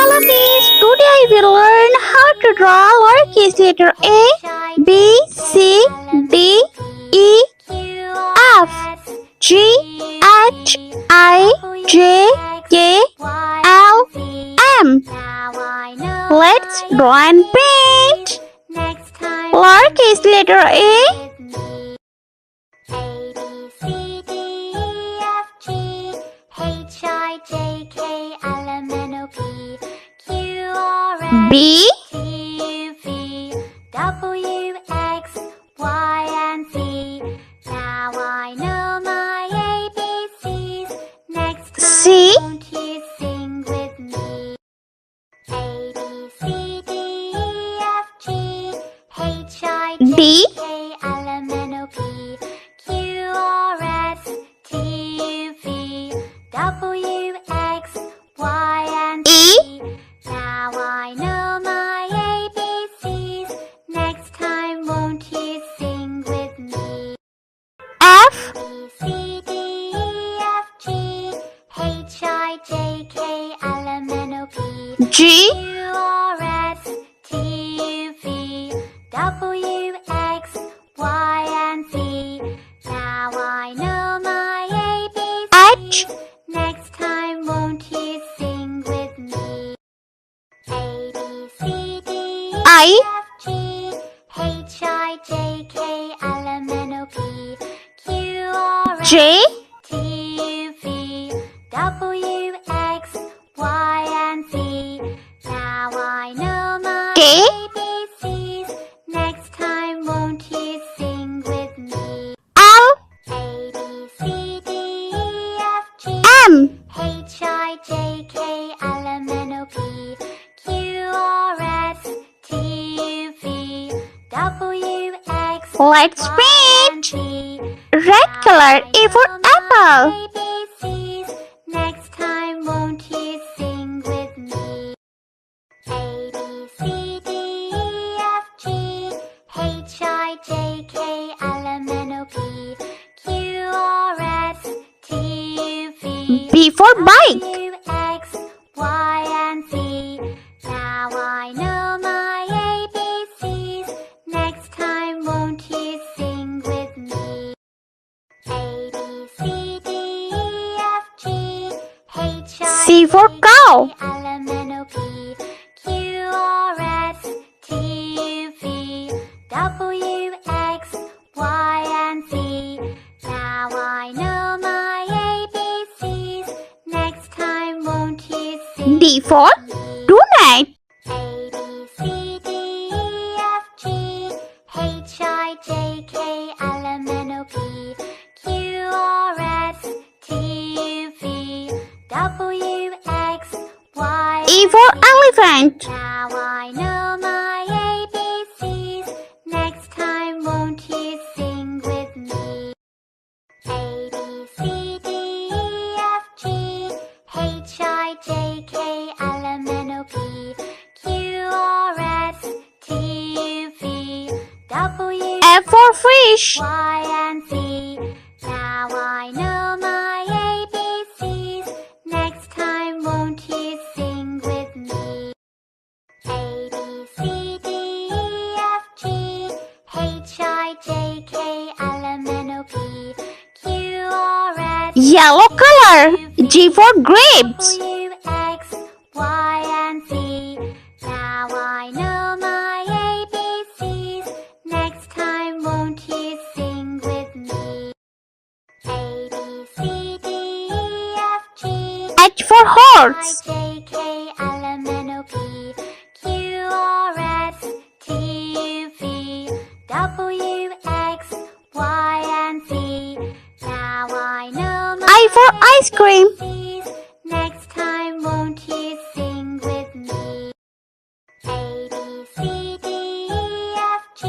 Hello kids, today I will learn how to draw lowercase letter A, B, C, D, E, F, G, H, I, J, K, L, M. Let's draw and paint. Lowercase letter A, B, Q, V, W, X, Y, and Z. Now I know my ABCs. Next time, C, won't you sing with me? A, B, C, D, E, F, G, H, I, J, D, K, L, M, N, O, P, Q, R, S, T, U, V, W, X, Y, and Z. Now I know my ABCs. Next time, won't you sing with me? F, B, C, D, E, F, G, H, I, J, K, L, M, N, O, P, G, Q, R, S, T, U, V, W, X, Y, and Z. Now I know my H, ABCs. Next time, won't you sing with me? A, B, C, D, E, I, F, G, H, I, J, K, L, M, N, O, P, Q, R, S, J, T, U, V, W, X, Y, and Z. Now I know my K, ABCs. Next time, won't you sing with me? L, A, B, C, D, E, F, G, M. H, I, J, K, L, M, N, O, P, Q, R, S, T, U, V, W, X, Let's Y, and paint. Z. Red color A for apple. ABCs. Next time, won't you sing with me? A, B, C, D, E, F, G, H, I, J, K, L, M, N, O, P, Q, R, S, T, U, V, B for bike. W, X, Y, and Z. Now I know my ABCs. Next time, won't you sing with me? A, B, C, D, E, F, G, H, I, C for cow. L, M, N, O, P, Q, R, S, T, U, V, W, X, Y, and Z. Now I know my ABCs. Next time, won't you sing D for with me? donut. A, B, C, D, E, F, G, H, I, J, K, L, M, N, O, P, Q, R, S, T, U, V, W, X, Y, E for elephant. now I know my ABCs. Next time, won't you sing with me? A, B, C, D, E, F, G, H, I, J, K, L, M, N, O, P, Q, R, S, T, U, V, W, F for fish. Y, and Z. Now I know my ABCs. Next time, won't you sing with me? A, B, C, D, E, F, G, H, I, J, K, L, M, N, O, P, Q, R, S, Yellow color. G for grapes. W, X, Y, and Z. Now I know my ABCs. Next time, won't you sing with me? A, B, C, D, E, F, G, H for I, horse. J, K, L, M, N, O, P, Q, R, S, T, U, V, W, X, Y, and Z. Now I know my I for ice cream. ABCs. Next time, won't you sing with me? A, B, C, D, E, F, G,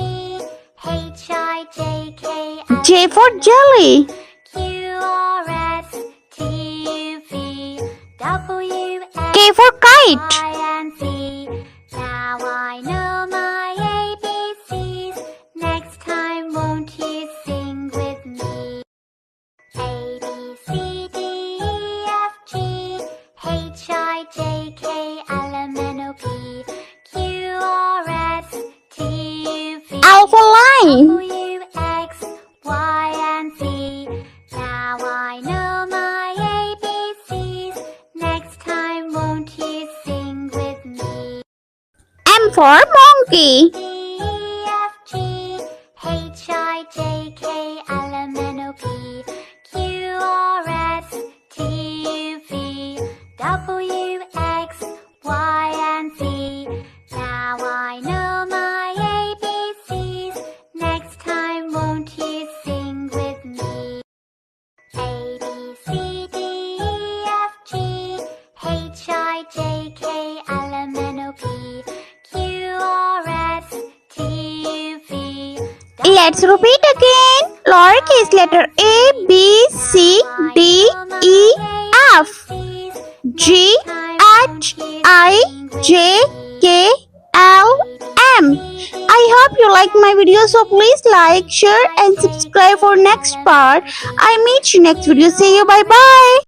H, I, J, K, L, J for jelly. Q, R, S, T, U, V, W, X, K for kite. Y, and Z. Now I know my ABCs. Next time, won't you sing with me? A, B, C, D, E, F, G, H, I, J, K, L, M, of a line. W, X, Y, and Z. Now I know my ABCs. Next time, won't you sing with me? M for monkey. D, E, F, G, H, I, J, K, L, M, N, O, P, Q, R, S, T, U, V, W, X, Y, and Z. Now I know my ABCs. Next time, won't you sing with me? A, B, C, D, E, F, G, H, I, J, K, L, M, N, O, P, Q, R, S, T, U, V. Let's repeat again. Lowercase letter A, B, C, D, E, F, G, H, I, J, K, L, M. I hope you like my video, so please like, share and subscribe for next part. I meet you next video. See you. Bye bye.